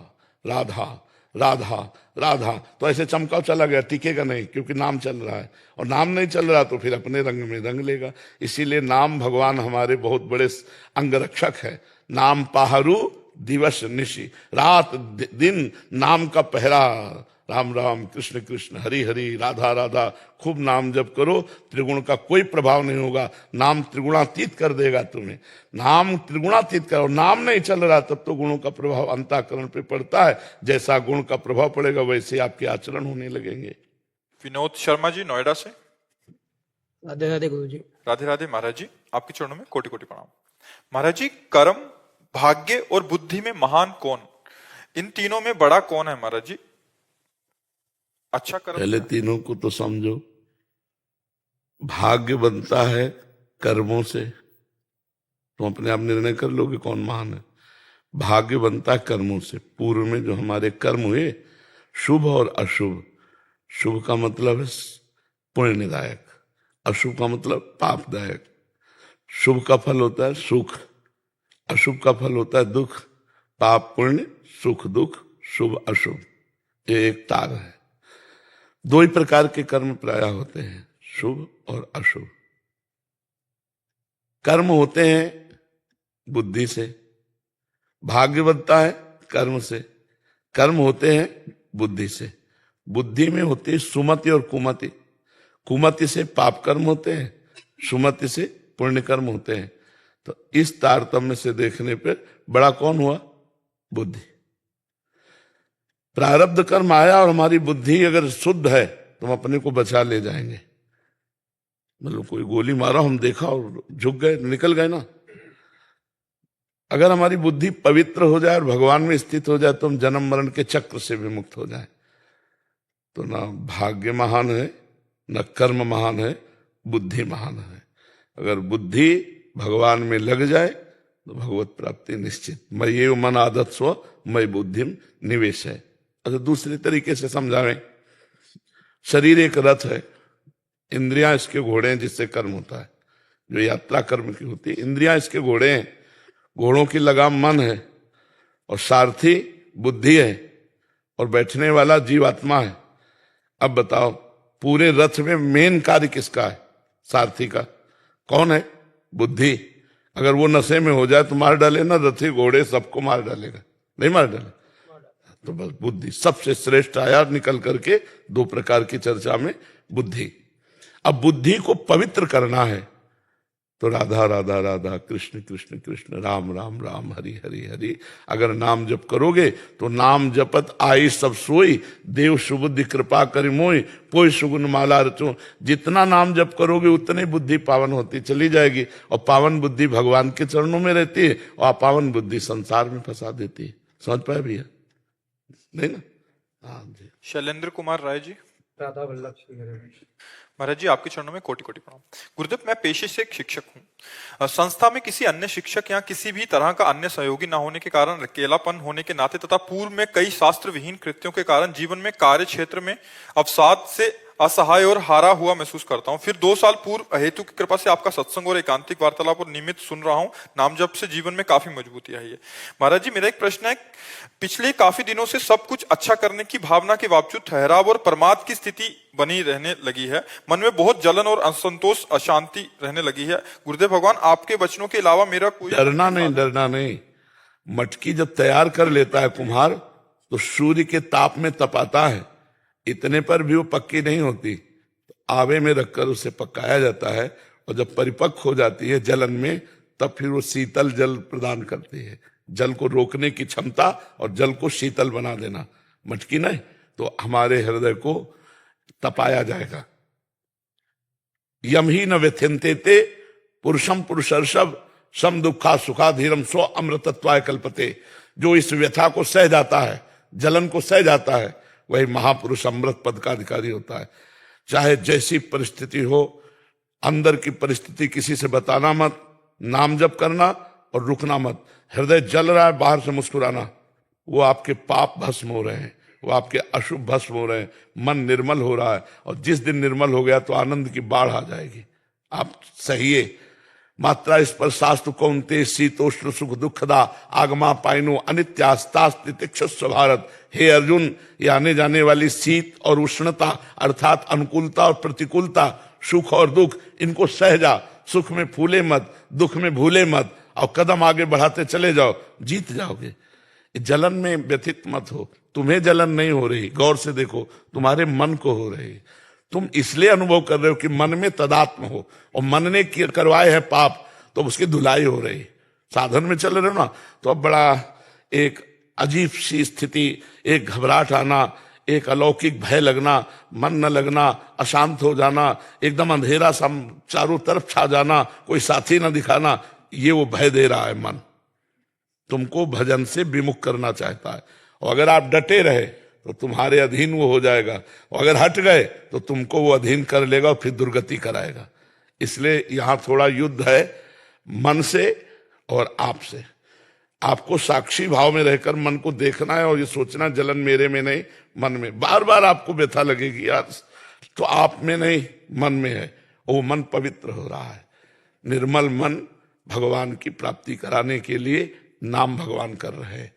राधा राधा राधा, तो ऐसे चमकाव चला गया, टिकेगा नहीं, क्योंकि नाम चल रहा है। और नाम नहीं चल रहा तो फिर अपने रंग में रंग लेगा। इसीलिए नाम भगवान हमारे बहुत बड़े अंगरक्षक है। नाम पाहरू दिवस निशि, रात दिन नाम का पहरा। राम राम, कृष्ण कृष्ण, हरि हरि, राधा राधा, खूब नाम जप करो, त्रिगुण का कोई प्रभाव नहीं होगा। नाम त्रिगुणातीत कर देगा तुम्हें। नाम त्रिगुणातीत करो, नाम नहीं चल रहा तब तो गुणों का प्रभाव अंतःकरण पे पड़ता है। जैसा गुण का प्रभाव पड़ेगा वैसे आपके आचरण होने लगेंगे। विनोद शर्मा जी, नोएडा से। राधे राधे गुरु जी। राधे राधे महाराज जी, आपके चरणों में कोटि कोटि प्रणाम। महाराज जी, कर्म, भाग्य और बुद्धि में महान कौन? इन तीनों में बड़ा कौन है महाराज जी? अच्छा कर्म, पहले तीनों को तो समझो। भाग्य बनता है कर्मों से, तुम अपने आप निर्णय कर लो कि कौन महान है। भाग्य बनता है कर्मों से। पूर्व में जो हमारे कर्म हुए, शुभ और अशुभ। शुभ का मतलब है पुण्यदायक, अशुभ का मतलब पापदायक। शुभ का फल होता है सुख, अशुभ का फल होता है दुख। पाप पुण्य, सुख दुख, शुभ अशुभ, ये एक तार है। दो ही प्रकार के कर्म प्रायः होते हैं, शुभ और अशुभ। कर्म होते हैं बुद्धि से, भाग्य बनता है कर्म से। कर्म होते हैं बुद्धि से। बुद्धि में होती है सुमति और कुमति। कुमति से पाप कर्म होते हैं, सुमति से पुण्य कर्म होते हैं। तो इस तारतम्य से देखने पर बड़ा कौन हुआ? बुद्धि। प्रारब्ध कर्म आया और हमारी बुद्धि अगर शुद्ध है तो हम अपने को बचा ले जाएंगे। मतलब कोई गोली मारा, हम देखा और झुक गए, निकल गए ना। अगर हमारी बुद्धि पवित्र हो जाए और भगवान में स्थित हो जाए तो हम जन्म मरण के चक्र से भी मुक्त हो जाए। तो ना भाग्य महान है, न कर्म महान है, बुद्धि महान है। अगर बुद्धि भगवान में लग जाए तो भगवत प्राप्ति निश्चित। मैं ये मन आदत स्व मैं बुद्धिम निवेश है। अच्छा, दूसरे तरीके से समझावें। शरीर एक रथ है, इंद्रियां इसके घोड़े हैं जिससे कर्म होता है, जो यात्रा कर्म की होती है। इंद्रियां इसके घोड़े हैं, घोड़ों की लगाम मन है, और सारथी बुद्धि है, और बैठने वाला जीवात्मा है। अब बताओ, पूरे रथ में मेन कार्य किसका है? सारथी का। कौन है? बुद्धि। अगर वो नशे में हो जाए तो मार डाले ना, रथी घोड़े सबको मार डालेगा, नहीं मार डाले तो बस बुद्धि सबसे श्रेष्ठ आया निकल करके। दो प्रकार की चर्चा में बुद्धि। अब बुद्धि को पवित्र करना है तो राधा राधा राधा, कृष्ण कृष्ण कृष्ण, राम राम राम, हरि हरि हरि। अगर नाम जप करोगे तो नाम जपत आई सब सोई, देव सुबुद्धि कृपा करि मोई, पोई सुगुन माला रचो। जितना नाम जप करोगे उतनी बुद्धि पावन होती चली जाएगी, और पावन बुद्धि भगवान के चरणों में रहती है, और अपावन बुद्धि संसार में फंसा देती है। समझ पाए भैया? नहीं ना? हाँ जी। शैलेंद्र कुमार राय जी। राधा वल्लभ श्री हरे। महाराज जी आपके चरणों में कोटि कोटि प्रणाम। गुरुदेव, मैं पेशे से एक शिक्षक हूँ। संस्था में किसी अन्य शिक्षक या किसी भी तरह का अन्य सहयोगी न होने के कारण, अकेलापन होने के नाते तथा पूर्व में कई शास्त्र विहीन कृत्यों के कारण जीवन में कार्य क्षेत्र में अवसाद से असहाय और हारा हुआ महसूस करता हूँ। फिर 2 साल पूर्व हेतु की कृपा से आपका सत्संग और एकांतिक वार्तालाप और नियमित सुन रहा हूँ। नाम जप से जीवन में काफी मजबूती आई है। महाराज जी, मेरा एक प्रश्न है। पिछले काफी दिनों से सब कुछ अच्छा करने की भावना के बावजूद ठहराव और प्रमाद की स्थिति बनी रहने लगी है। मन में बहुत जलन और असंतोष, अशांति रहने लगी है। गुरुदेव भगवान, आपके वचनों के अलावा मेरा कोई डरना नहीं। मटकी जब तैयार कर लेता है कुम्हार तो सूर्य के ताप में तपाता है, इतने पर भी वो पक्की नहीं होती, तो आवे में रखकर उसे पकाया जाता है, और जब परिपक्व हो जाती है जलन में, तब फिर वो शीतल जल प्रदान करती है। जल को रोकने की क्षमता और जल को शीतल बना देना। मटकी नहीं तो हमारे हृदय को तपाया जाएगा। यम ही न व्यथ्यन्ते ते पुरुषम पुरुषर्षभ सम दुखा सुखा धीरम स्व अमृतत्वाय कल्पते। जो इस व्यथा को सह जाता है, जलन को सह जाता है, वही महापुरुष अमृत पद का अधिकारी होता है। चाहे जैसी परिस्थिति हो, अंदर की परिस्थिति किसी से बताना मत, नाम जप करना और रुकना मत। हृदय जल रहा है, बाहर से मुस्कुराना, वो आपके पाप भस्म हो रहे हैं, वो आपके अशुभ भस्म हो रहे हैं, मन निर्मल हो रहा है। और जिस दिन निर्मल हो गया तो आनंद की बाढ़ आ जाएगी। आप सहिए। मात्रा इस पर शास्त्र कौनते शीतोष्ण सुख दुखदा आगमा पाइनो अनित्यास्तास्तितिक्षस्व भारत। हे अर्जुन, ये आने जाने वाली शीत और उष्णता अर्थात अनुकूलता और प्रतिकूलता, सुख और दुख, इनको सह जा। सुख में फूले मत, दुख में भूले मत, और कदम आगे बढ़ाते चले जाओ, जीत जाओगे। जलन में व्यथित मत हो। तुम्हें जलन नहीं हो रही, गौर से देखो, तुम्हारे मन को हो रही। तुम इसलिए अनुभव कर रहे हो कि मन में तदात्म हो, और मन ने करवाए हैं पाप, तो उसकी धुलाई हो रही। साधन में चल रहे हो ना, तो अब बड़ा एक अजीब सी स्थिति, एक घबराहट आना, एक अलौकिक भय लगना, मन न लगना, अशांत हो जाना, एकदम अंधेरा सा चारों तरफ छा जाना, कोई साथी न दिखाना, ये वो भय दे रहा है मन। तुमको भजन से विमुख करना चाहता है, और अगर आप डटे रहे तो तुम्हारे अधीन वो हो जाएगा, और अगर हट गए तो तुमको वो अधीन कर लेगा और फिर दुर्गति कराएगा। इसलिए यहां थोड़ा युद्ध है मन से और आपसे। आपको साक्षी भाव में रहकर मन को देखना है, और ये सोचना जलन मेरे में नहीं, मन में। बार बार आपको व्यथा लगेगी यार, तो आप में नहीं, मन में है, और वो मन पवित्र हो रहा है। निर्मल मन भगवान की प्राप्ति कराने के लिए नाम भगवान कर रहे हैं।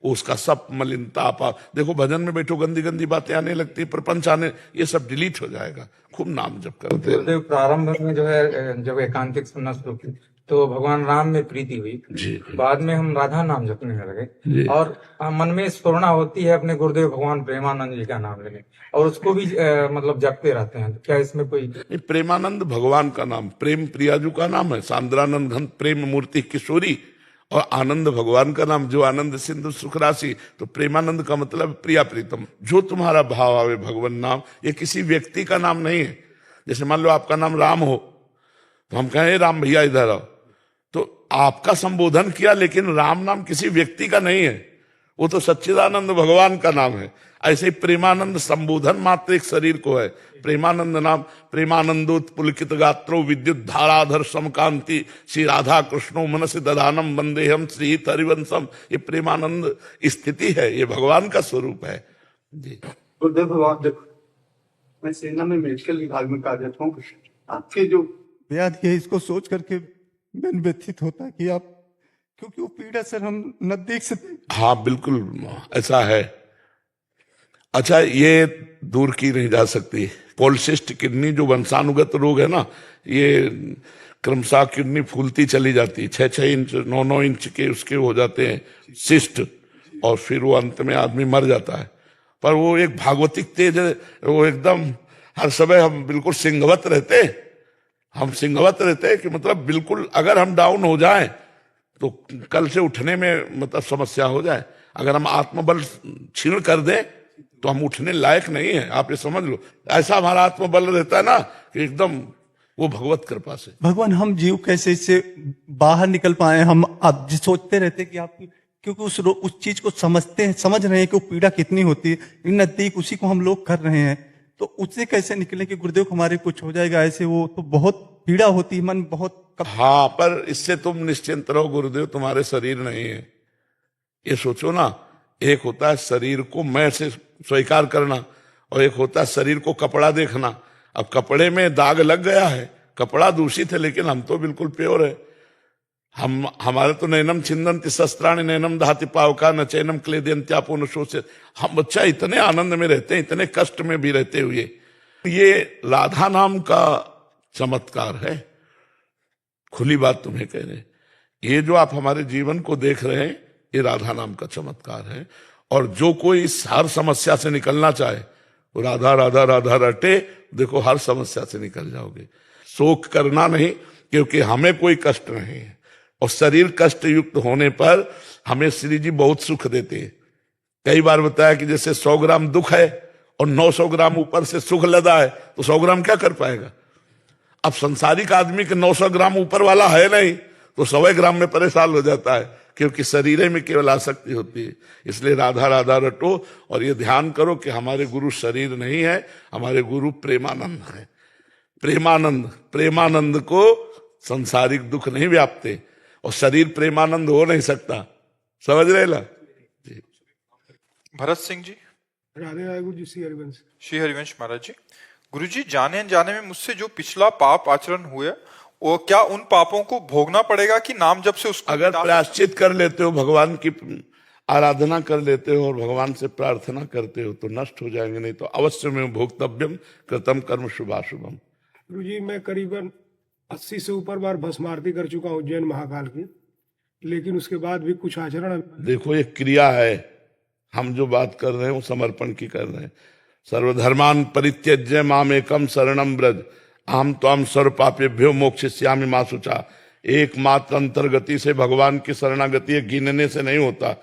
उसका सब मलिनता पाप, देखो भजन में बैठो गंदी गंदी बातें आने लगती, प्रपंच आने, ये सब डिलीट हो जाएगा। खूब नाम जप करते हैं। गुरुदेव, प्रारंभ में जो है जब एकांतिक सुनना शुरू की तो भगवान राम में प्रीति हुई जी। बाद में हम राधा नाम जपने लगे, और मन में स्फुरणा होती है अपने गुरुदेव भगवान प्रेमानंद जी का नाम लेने, और उसको भी मतलब जपते रहते हैं। तो क्या इसमें कोई? प्रेमानंद भगवान का नाम, प्रेम प्रियाजू का नाम है, सांद्रानंद घन प्रेम मूर्ति किशोरी, और आनंद भगवान का नाम, जो आनंद सिंधु सुख राशि। तो प्रेमानंद का मतलब प्रिया प्रीतम, जो तुम्हारा भाव आवे भगवान नाम। ये किसी व्यक्ति का नाम नहीं है। जैसे मान लो आपका नाम राम हो, तो हम कहें राम भैया इधर आओ, तो आपका संबोधन किया, लेकिन राम नाम किसी व्यक्ति का नहीं है, वो तो सच्चिदानंद भगवान का नाम है। ऐसे ही प्रेमानंद संबोधन मात्र एक शरीर को है। प्रेमानंद नाम, प्रेमानंदोत्पुलकित गात्रो विद्युत धाराधर समकांति श्री राधा कृष्णो मनसि दधानम वंदेहम श्री हरिवंशम। ये प्रेमानंद स्थिति है, ये भगवान का स्वरूप है जी। गुरुदेव भगवान, देखो मैं सेना में मेडिकल विभाग में कार्यरत हूँ। आपके जो व्याध है, इसको सोच करके मन व्यथित होता है कि आप, क्योंकि वो पीड़ा सर हम न देख सकते। हाँ बिल्कुल ऐसा है। अच्छा, ये दूर की नहीं जा सकती, पॉलिसिस्ट किडनी जो वंशानुगत रोग है ना, ये क्रमशः किडनी फूलती चली जाती है, 6-6 इंच 9-9 इंच के उसके हो जाते हैं सिस्ट, और फिर वो अंत में आदमी मर जाता है। पर वो एक भागवतिक तेज है, वो एकदम हर समय हम बिल्कुल सिंहवत रहते हैं, हम सिंहवत रहते हैं कि मतलब बिल्कुल अगर हम डाउन हो जाएं तो कल से उठने में मतलब समस्या हो जाए। अगर हम आत्मबल छीण कर दें तो हम उठने लायक नहीं है, आप ये समझ लो। ऐसा हमारा आत्मबल रहता है ना कि एकदम वो भगवत कृपा से। भगवान हम जीव कैसे इससे बाहर निकल पाए? हम आप जी सोचते रहते हैं कि आप, क्योंकि उस चीज को समझते हैं, समझ रहे हैं कि वो पीड़ा कितनी होती है, नजदीक उसी को हम लोग कर रहे हैं, तो उससे कैसे निकले कि गुरुदेव हमारे कुछ हो जाएगा ऐसे? वो तो बहुत पीड़ा होती है, मन बहुत हाँ, पर इससे तुम निश्चिंत रहो, गुरुदेव तुम्हारे शरीर नहीं है। ये सोचो ना, एक होता है शरीर को मैं से स्वीकार करना, और एक होता है शरीर को कपड़ा देखना। अब कपड़े में दाग लग गया है, कपड़ा दूषित है, लेकिन हम तो बिल्कुल प्योर है। हमारे तो नैनम छिंदंति शस्त्राणि नैनम दहाति पावका न चैनम क्लेदयन्त्यापो न शोषित। हम बच्चा इतने आनंद में रहते हैं, इतने कष्ट में भी रहते हुए। ये राधा नाम का चमत्कार है, खुली बात तुम्हें कह रहे हैं। ये जो आप हमारे जीवन को देख रहे हैं, ये राधा नाम का चमत्कार है। और जो कोई इस हर समस्या से निकलना चाहे, वो राधा राधा राधा रटे, देखो हर समस्या से निकल जाओगे। शोक करना नहीं, क्योंकि हमें कोई कष्ट नहीं है, और शरीर कष्ट युक्त होने पर हमें श्री जी बहुत सुख देते हैं। कई बार बताया कि जैसे 100 ग्राम दुख है और 900 ग्राम ऊपर से सुख लदा है, तो 100 ग्राम क्या कर पाएगा? अब संसारिक आदमी के 900 ग्राम ऊपर वाला है नहीं, तो 100 ग्राम में परेशान हो जाता है, क्योंकि शरीर में केवल आसक्ति होती है। इसलिए राधा राधा रटो, और ये ध्यान करो कि हमारे गुरु शरीर नहीं है, हमारे गुरु प्रेमानंद है। प्रेमानंद, प्रेमानंद को संसारिक दुख नहीं व्यापते, और शरीर प्रेमानंद हो नहीं सकता। समझ रहे ला? भरत सिंह जी। राधे राधे गुरु जी। श्री हरिवंश महाराज जी। गुरु जी, जाने अनजाने में मुझसे जो पिछला पाप आचरण हुए, वो क्या उन पापों को भोगना पड़ेगा कि नाम जब से उसको अगर प्रायश्चित कर लेते हो, भगवान की आराधना कर लेते हो और भगवान से प्रार्थना करते हो, तो नष्ट हो जाएंगे, नहीं तो अवश्य में भोक्तव्यम कृतम कर्म शुभाशुभम। गुरु जी, मैं करीबन 80 से ऊपर बार भस्म आरती कर चुका हूँ उज्जैन महाकाल की, लेकिन उसके बाद भी कुछ आचरण। देखो, ये क्रिया है, हम जो बात कर रहे हैं वो समर्पण की कर रहे हैं। सर्वधर्मान परित्यज्य माम एकम शरणम ब्रज अहम त्वाम सर्व पापेभ्यो मोक्षयिष्यामि मा शुचा। एकमात्र अंतर्गति से भगवान की शरणागति है, गिनने से नहीं होता,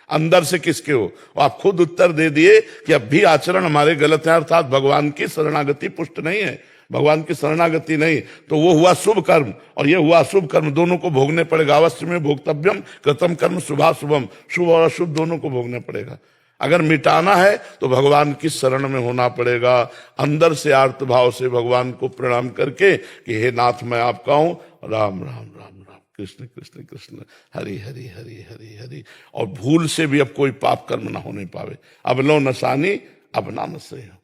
अंदर से किसके हो। आप खुद उत्तर दे दिए कि अब भी आचरण हमारे गलत है, अर्थात भगवान की शरणागति पुष्ट नहीं है, भगवान की शरणागति नहीं, तो वो हुआ शुभ कर्म और ये हुआ अशुभ कर्म, दोनों को भोगने पड़ेगा। अवश्य में भोक्तव्यम कृतम कर्म शुभाशुभम, शुभ और अशुभ दोनों को भोगना पड़ेगा। अगर मिटाना है तो भगवान की शरण में होना पड़ेगा, अंदर से आर्त भाव से भगवान को प्रणाम करके कि हे नाथ मैं आपका हूं, राम राम राम राम, कृष्ण कृष्ण कृष्ण, हरि हरि हरि हरि हरि। और भूल से भी अब कोई पाप कर्म ना होने पावे। अब लो नसानी अब ना नसे हो,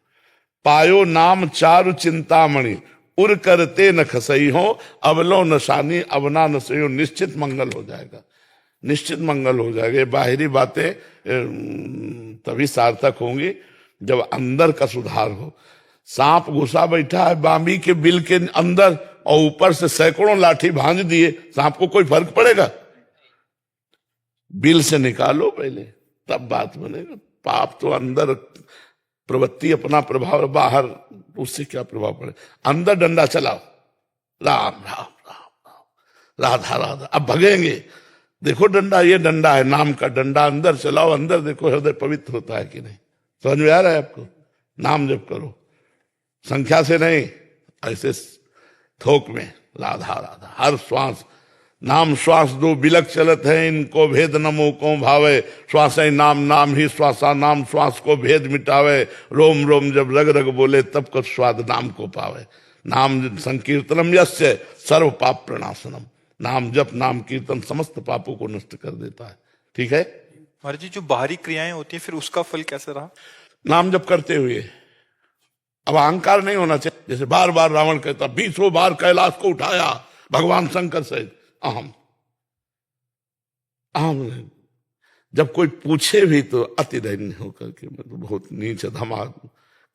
पायो नाम चारु चिंतामणि, उर करते न खसई हो, अब लो नसानी अब ना नसे हो। निश्चित मंगल हो जाएगा, निश्चित मंगल हो जाएगा। ये बाहरी बातें तभी सार्थक होंगी जब अंदर का सुधार हो। सांप घुसा बैठा है बांबी के बिल के अंदर और ऊपर से सैकड़ों लाठी भांज दिए, सांप को कोई फर्क पड़ेगा? बिल से निकालो पहले, तब बात बनेगा। पाप तो अंदर प्रवृत्ति अपना प्रभाव, बाहर उससे क्या प्रभाव पड़े। अंदर डंडा चलाओ, राम राम राम राम, राधा राधा। अब भगेंगे, देखो डंडा, ये डंडा है नाम का डंडा, अंदर चलाओ, अंदर देखो हृदय पवित्र होता है कि नहीं। समझ में आ रहा है आपको? नाम जप करो, संख्या से नहीं, ऐसे थोक में राधा राधा। हर श्वास नाम, श्वास दो बिलक चलत है, इनको भेद नमो को भावे, श्वास नाम नाम ही श्वासा नाम, श्वास को भेद मिटावे, रोम रोम जब रग रग बोले तब को स्वाद नाम को पावे। नाम संकीर्तनम यस्य सर्व पाप प्रणाशनम, नाम जप नाम कीर्तन समस्त पापों को नष्ट कर देता है। ठीक है महाराज जी, जो बाहरी क्रियाएं होती हैं फिर उसका फल कैसे रहा? नाम जप करते हुए अब अहंकार नहीं होना चाहिए। जैसे बार बार रावण कहता 20 बार कैलाश को उठाया भगवान शंकर सहित, अहम अहम नहीं। जब कोई पूछे भी तो अति दैन्य होकर के, मैं तो बहुत नीच धमा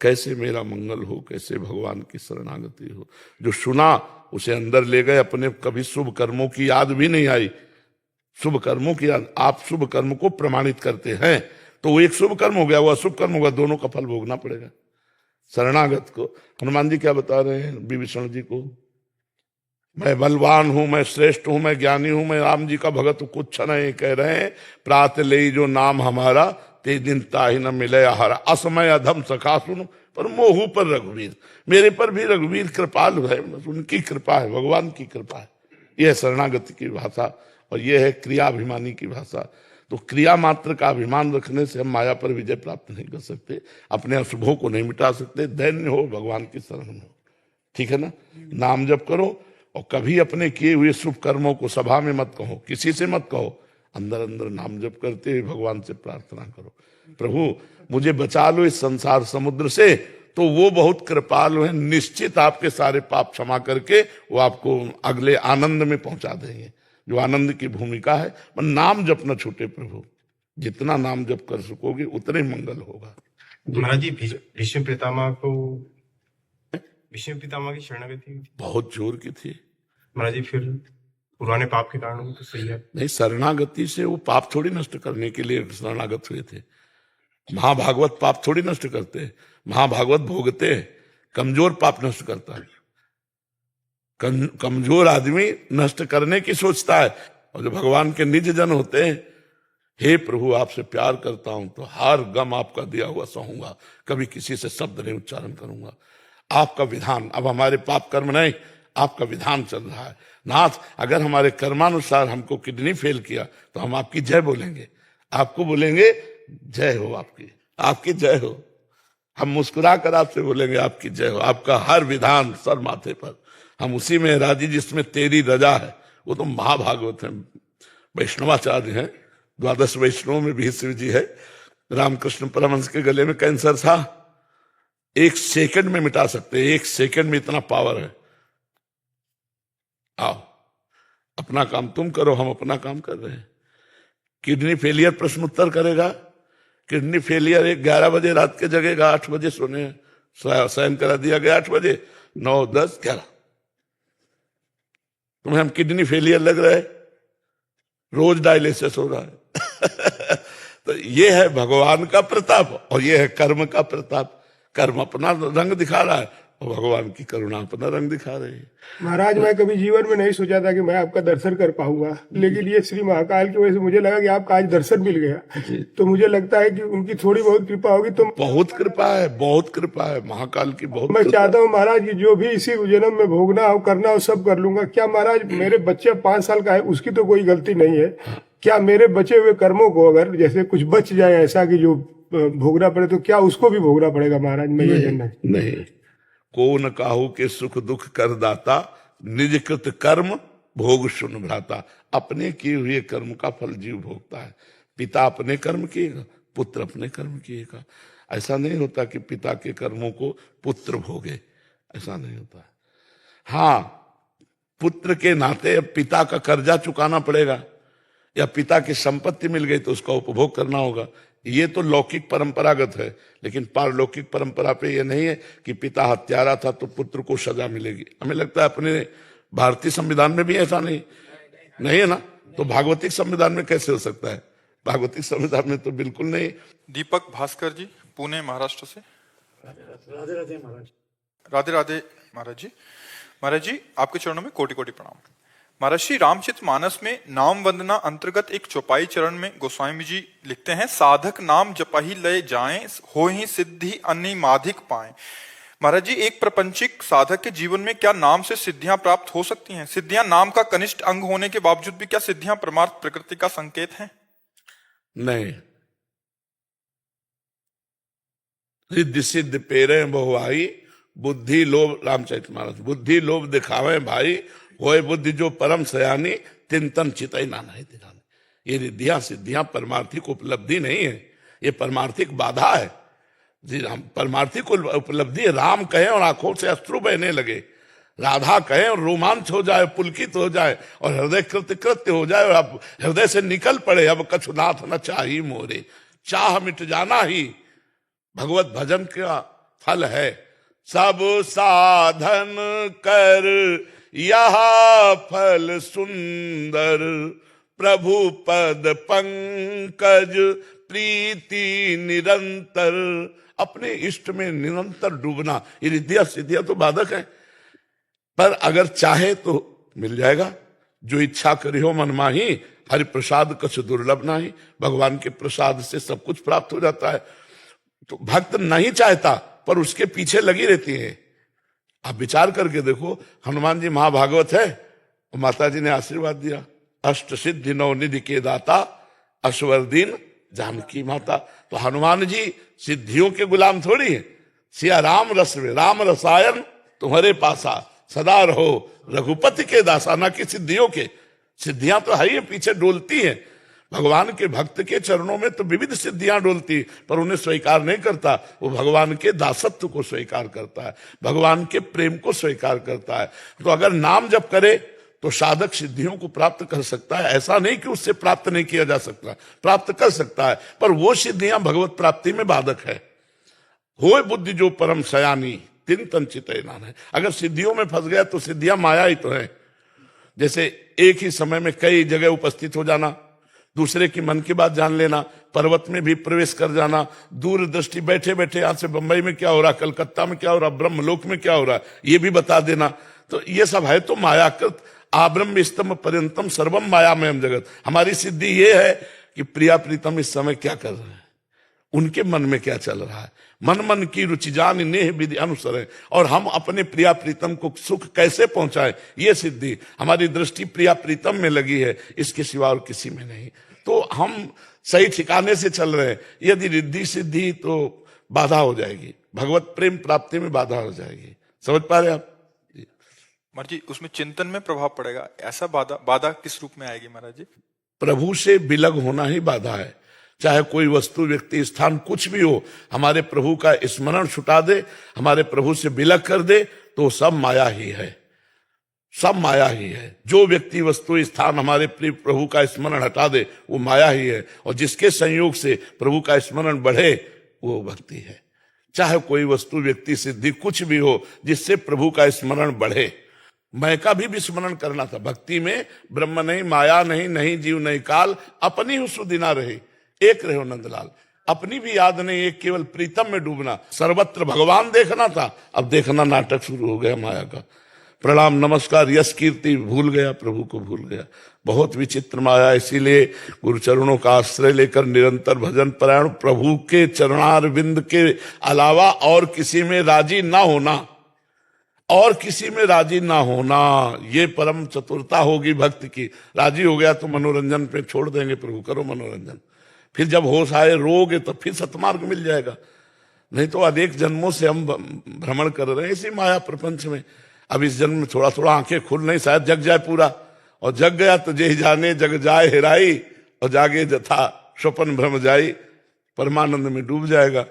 कैसे मेरा मंगल हो, कैसे भगवान की शरणागति हो। जो सुना उसे अंदर ले गए, अपने कभी शुभ कर्मों की याद भी नहीं आई। शुभ कर्मों की याद, आप शुभ कर्म को प्रमाणित करते हैं तो वो एक शुभ कर्म हो गया, वो अशुभ कर्म होगा, दोनों का फल भोगना पड़ेगा। शरणागत को हनुमान जी क्या बता रहे हैं विभीषण जी को, मैं बलवान हूं, मैं श्रेष्ठ हूं, मैं ज्ञानी हूं, मैं राम जी का भगत हूं, कुछ नहीं कह रहे हैं। प्रात ले जो नाम हमारा, ते दिन ताहि न मिले आहारा। असमय अधम सखा सुन, पर मोहू पर रघुवीर। मेरे पर भी रघुवीर कृपालु है, उनकी कृपा है, भगवान की कृपा है। यह शरणागति की भाषा और यह है क्रियाभिमानी की भाषा। तो क्रिया मात्र का अभिमान रखने से हम माया पर विजय प्राप्त नहीं कर सकते, अपने अशुभों को नहीं मिटा सकते। दैन्य हो, भगवान की शरण हो, ठीक है ना। नाम जप करो और कभी अपने किए हुए शुभ कर्मों को सभा में मत कहो, किसी से मत कहो, अंदर अंदर नाम जप करते हुए भगवान से प्रार्थना करो, प्रभु मुझे बचा लो इस संसार समुद्र से। तो वो बहुत कृपालु हैं, निश्चित आपके सारे पाप क्षमा करके वो आपको अगले आनंद में पहुंचा देंगे, जो आनंद की भूमिका है। पर नाम जप न छूटे प्रभु, जितना नाम जप कर सकोगे उतने मंगल होगा। महाराज जी भीष्म पितामह की शरणागति बहुत जोर की थी महाराज जी, फिर पुराने पाप के कारण तो सही है। नहीं, शरणागति से वो पाप थोड़ी नष्ट करने के लिए शरणागत हुए थे। महाभागवत पाप थोड़ी नष्ट करते, महाभागवत भोगते, कमजोर पाप नष्ट करता है। कमजोर आदमी नष्ट करने की सोचता है, और जो भगवान के निज जन होते हैं, हे प्रभु आपसे प्यार करता हूं तो हर गम आपका दिया हुआ सहूंगा, कभी किसी से शब्द नहीं उच्चारण करूंगा। आपका विधान, अब हमारे पाप कर्म नहीं, आपका विधान चल रहा है। नाथ अगर हमारे कर्मानुसार हमको किडनी फेल किया तो हम आपकी जय बोलेंगे, आपको बोलेंगे जय हो, आपकी जय हो। हम मुस्कुरा कर आपसे बोलेंगे आपकी जय हो। आपका हर विधान सर माथे पर, हम उसी में राजी जिसमें तेरी रजा है। वो तो महाभागवत है, वैष्णवाचार्य हैं, 12 वैष्णव में भी शिव जी है। रामकृष्ण परमहंस के गले में कैंसर था, 1 सेकंड में मिटा सकते हैं, 1 सेकंड में इतना पावर है। आओ अपना काम तुम करो, हम अपना काम कर रहे हैं। किडनी फेलियर प्रश्न उत्तर करेगा, किडनी फेलियर 11 बजे रात के जगेगा, 8 बजे सोने शयन करा दिया गया, 8 बजे 9, 10, 11। तुम्हें हम किडनी फेलियर लग रहा है, रोज डायलिसिस हो रहा है। तो ये है भगवान का प्रताप और ये है कर्म का प्रताप। कर्म अपना रंग दिखा रहा है और भगवान की करुणा अपना रंग दिखा रही है। महाराज मैं कभी जीवन में नहीं सोचा था कि मैं आपका दर्शन कर पाऊंगा, लेकिन ये श्री महाकाल की वजह से मुझे लगा कि आपका आज दर्शन मिल गया। तो मुझे लगता है कि उनकी थोड़ी बहुत कृपा होगी। तो बहुत कृपा है, बहुत कृपा है महाकाल की, बहुत। मैं चाहता हूँ महाराज की जो भी इसी जन्म में भोगना हो करना हो सब कर लूंगा। क्या महाराज मेरे बच्चे 5 साल का है, उसकी तो कोई गलती नहीं है, क्या मेरे बचे हुए कर्मों को अगर जैसे कुछ बच जाए ऐसा कि जो भोगना पड़े तो क्या उसको भी भोगना पड़ेगा महाराज? मैं ये जानना है। नहीं, को न काहू के सुख दुख कर दाता, निज कृत कर्म भोग सुन भ्राता। अपने किए हुए कर्म का फल जीव भोगता है। पिता अपने कर्म किएगा, पुत्र अपने कर्म किएगा। ऐसा नहीं होता कि पिता के कर्मों को पुत्र भोगे, ऐसा नहीं होता। हाँ, पुत्र के नाते अब पिता का कर्जा चुकाना पड़ेगा, या पिता की संपत्ति मिल गई तो उसका उपभोग करना होगा। ये तो लौकिक परंपरागत है, लेकिन पारलौकिक परंपरा पे ये नहीं है कि पिता हत्यारा था तो पुत्र को सजा मिलेगी। हमें लगता है अपने भारतीय संविधान में भी ऐसा नहीं है ना, तो भागवतिक संविधान में कैसे हो सकता है? भागवतिक संविधान में तो बिल्कुल नहीं। दीपक भास्कर जी, पुणे महाराष्ट्र से। राधे राधे महाराज। राधे राधे महाराज जी। महाराज जी आपके चरणों में कोटि कोटि प्रणाम। महाराज श्री रामचरितमानस में नाम वंदना अंतर्गत एक चौपाई चरण में गोस्वामी जी लिखते हैं, साधक नाम जपहि लय जाएं, होहि सिद्धि अन्य माधिक पाएं। महाराज जी एक प्रपंचिक साधक के जीवन में क्या नाम से सिद्धियां प्राप्त हो सकती हैं? सिद्धियां नाम का कनिष्ठ अंग होने के बावजूद भी क्या सिद्धियां परमार्थ प्रकृति का संकेत हैं? नहीं, रिद्धि सिद्ध पेरे बहुआई, बुद्धि लोभ, रामचरितमानस, बुद्धि लोभ दिखावे भाई, होए बुद्धि जो परम सयानी, तिंतन चितई नाना है दिखाने। ये रिद्धियां सिद्धियां परमार्थिक उपलब्धि नहीं है, ये परमार्थिक बाधा है जी। राम परमार्थिक उपलब्धि है। राम कहे और आंखों से अश्रु बहने लगे, राधा कहे और रोमांच हो जाए, पुलकित हो जाए और हृदय कृत्य हो जाए और अब हृदय से निकल पड़े, अब कछुनाथ न चाही मोरे, चाह मिट जाना ही भगवत भजन का फल है। सब साधन कर यह फल सुंदर, प्रभु पद पंकज प्रीति निरंतर। अपने इष्ट में निरंतर डूबना, ये रिद्धियां सिद्धियां तो बाधक है, पर अगर चाहे तो मिल जाएगा। जो इच्छा करी हो मन माही, हरि प्रसाद कछ दुर्लभ नाही। भगवान के प्रसाद से सब कुछ प्राप्त हो जाता है। तो भक्त नहीं चाहता पर उसके पीछे लगी रहती है। आप विचार करके देखो, हनुमान जी महाभागवत है, माता जी ने आशीर्वाद दिया, अष्ट सिद्धि नौ निधि के दाता, अश्वरदीन जानकी माता। तो हनुमान जी सिद्धियों के गुलाम थोड़ी है। सिया राम रस में राम रसायन तुम्हारे पासा, सदा रहो रघुपति के दासा। ना कि सिद्धियों के, सिद्धियां तो है ही पीछे डोलती हैं। भगवान के भक्त के चरणों में तो विविध सिद्धियां डोलती, पर उन्हें स्वीकार नहीं करता। वो भगवान के दासत्व को स्वीकार करता है, भगवान के प्रेम को स्वीकार करता है। तो अगर नाम जप करे तो साधक सिद्धियों को प्राप्त कर सकता है। ऐसा नहीं कि उससे प्राप्त नहीं किया जा सकता, प्राप्त कर सकता है, पर वो सिद्धियां भगवत प्राप्ति में बाधक है। होए बुद्धि जो परम सयानी, तिन तंचित नाम है। अगर सिद्धियों में फंस गया तो सिद्धियां माया ही तो है। जैसे एक ही समय में कई जगह उपस्थित हो जाना, दूसरे की मन की बात जान लेना, पर्वत में भी प्रवेश कर जाना, दूर दृष्टि बैठे बैठे यहां से बंबई में क्या हो रहा, कलकत्ता में क्या हो रहा, ब्रह्मलोक में क्या हो रहा, ये भी बता देना। तो ये सब है तो मायाकृत। आब्रह्म स्तंभ पर्यंतम सर्वम मायामयम जगत। हमारी सिद्धि ये है कि प्रिया प्रीतम इस समय क्या कर रहे हैं, उनके मन में क्या चल रहा है। मन मन की रुचि जान नेह विधि अनुसर है। और हम अपने प्रिया प्रीतम को सुख कैसे पहुंचाएं, ये सिद्धि हमारी दृष्टि प्रिया प्रीतम में लगी है, इसके सिवा और किसी में नहीं। तो हम सही ठिकाने से चल रहे हैं। यदि रिद्धि सिद्धि तो बाधा हो जाएगी, भगवत प्रेम प्राप्ति में बाधा हो जाएगी। समझ पा रहे आप महाराज जी? उसमें चिंतन में प्रभाव पड़ेगा, ऐसा बाधा किस रूप में आएगी महाराज जी? प्रभु से विलग होना ही बाधा है। चाहे कोई वस्तु व्यक्ति स्थान कुछ भी हो, हमारे प्रभु का स्मरण छुटा दे, हमारे प्रभु से विलग कर दे, तो सब माया ही है, सब माया ही है। जो व्यक्ति वस्तु स्थान हमारे प्रिय प्रभु का स्मरण हटा दे, वो माया ही है। और जिसके संयोग से प्रभु का स्मरण बढ़े, वो भक्ति है। चाहे कोई वस्तु व्यक्ति सिद्धि कुछ भी हो, जिससे प्रभु का स्मरण बढ़े। मैं का भी विस्मरण करना था। भक्ति में ब्रह्म नहीं, माया नहीं, नहीं जीव नहीं काल, अपनी ही सुदिना रहे, एक रहो नंदलाल। अपनी भी याद नहीं, एक केवल प्रीतम में डूबना। सर्वत्र भगवान देखना था, अब देखना नाटक शुरू हो गया माया का। प्रणाम नमस्कार यश कीर्ति भूल गया, प्रभु को भूल गया। बहुत विचित्र माया। इसीलिए गुरु चरणों का आश्रय लेकर निरंतर भजन परायण, प्रभु के चरणार बिंद के अलावा और किसी में राजी ना होना, और किसी में राजी ना होना, ये परम चतुरता होगी भक्त की। राजी हो गया तो मनोरंजन पे छोड़ देंगे, प्रभु करो मनोरंजन। फिर जब होश आए रोगे तो फिर सतमार्ग मिल जाएगा। नहीं तो अनेक जन्मों से हम भ्रमण कर रहे हैं इसी माया प्रपंच में। अब इस जन्म में थोड़ा थोड़ा आंखें खुल नहीं, शायद जग जाए पूरा, और जग गया तो जे जाने जग जाए हेराई, और जागे जथा स्वपन भ्रम जाई, परमानंद में डूब जाएगा।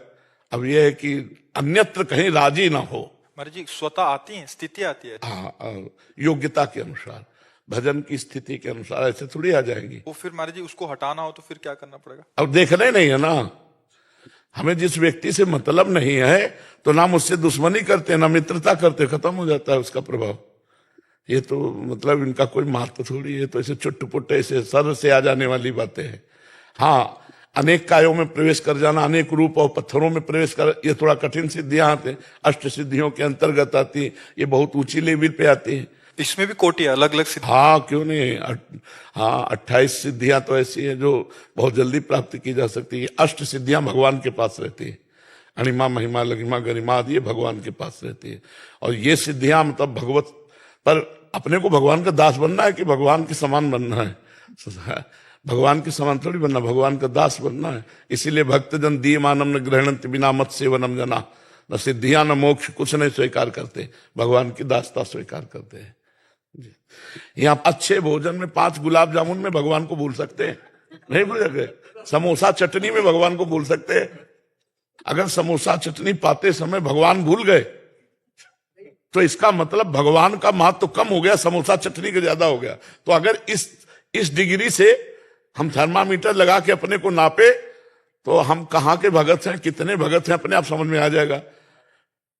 अब यह है कि अन्यत्र कहीं राजी ना हो। महाराज जी स्वतः आती है, स्थिति आती है। हाँ, योग्यता के अनुसार, भजन की स्थिति के अनुसार ऐसे थोड़ी आ जाएंगी। वो फिर महाराज जी उसको हटाना हो तो फिर क्या करना पड़ेगा? अब देखना ही नहीं है ना, हमें जिस व्यक्ति से मतलब नहीं है तो ना मुझसे दुश्मनी करते ना मित्रता करते, खत्म हो जाता है उसका प्रभाव। ये तो मतलब इनका कोई महत्व थोड़ी है, तो ऐसे चुट्ट ऐसे सर से आ जाने वाली बातें हैं। हाँ, अनेक कायों में प्रवेश कर जाना, अनेक रूप और पत्थरों में प्रवेश कर, ये थोड़ा कठिन सिद्धियां आते हैं, अष्ट सिद्धियों के अंतर्गत आती है, ये बहुत ऊंची लेवल पे आती है। इसमें भी कोटि अलग अलग सिद्धि? हाँ, क्यों नहीं। हाँ, 28 सिद्धियां तो ऐसी हैं जो बहुत जल्दी प्राप्त की जा सकती है। अष्ट सिद्धियां भगवान के पास रहती है, अणिमा महिमा लघिमा गरिमा आदि ये भगवान के पास रहती है। और ये सिद्धियां मतलब भगवत, पर अपने को भगवान का दास बनना है कि भगवान के समान बनना है? भगवान के समान थोड़ी बनना, भगवान का दास बनना है। इसीलिए भक्तजन दिए मानम न ग्रहणंत बिना मत सेवनम जना, न सिद्धियां न मोक्ष, कुछ नहीं स्वीकार करते, भगवान की दासता स्वीकार करते हैं। यहाँ अच्छे भोजन में 5 गुलाब जामुन में भगवान को भूल सकते हैं? नहीं भूल सकते। समोसा चटनी में भगवान को भूल सकते हैं? अगर समोसा चटनी पाते समय भगवान भूल गए तो इसका मतलब भगवान का महत्व तो कम हो गया, समोसा चटनी का ज्यादा हो गया। तो अगर इस डिग्री से हम थर्मामीटर लगा के अपने को नापे तो हम कहाँ के भगत हैं, कितने भगत हैं, अपने आप समझ में आ जाएगा।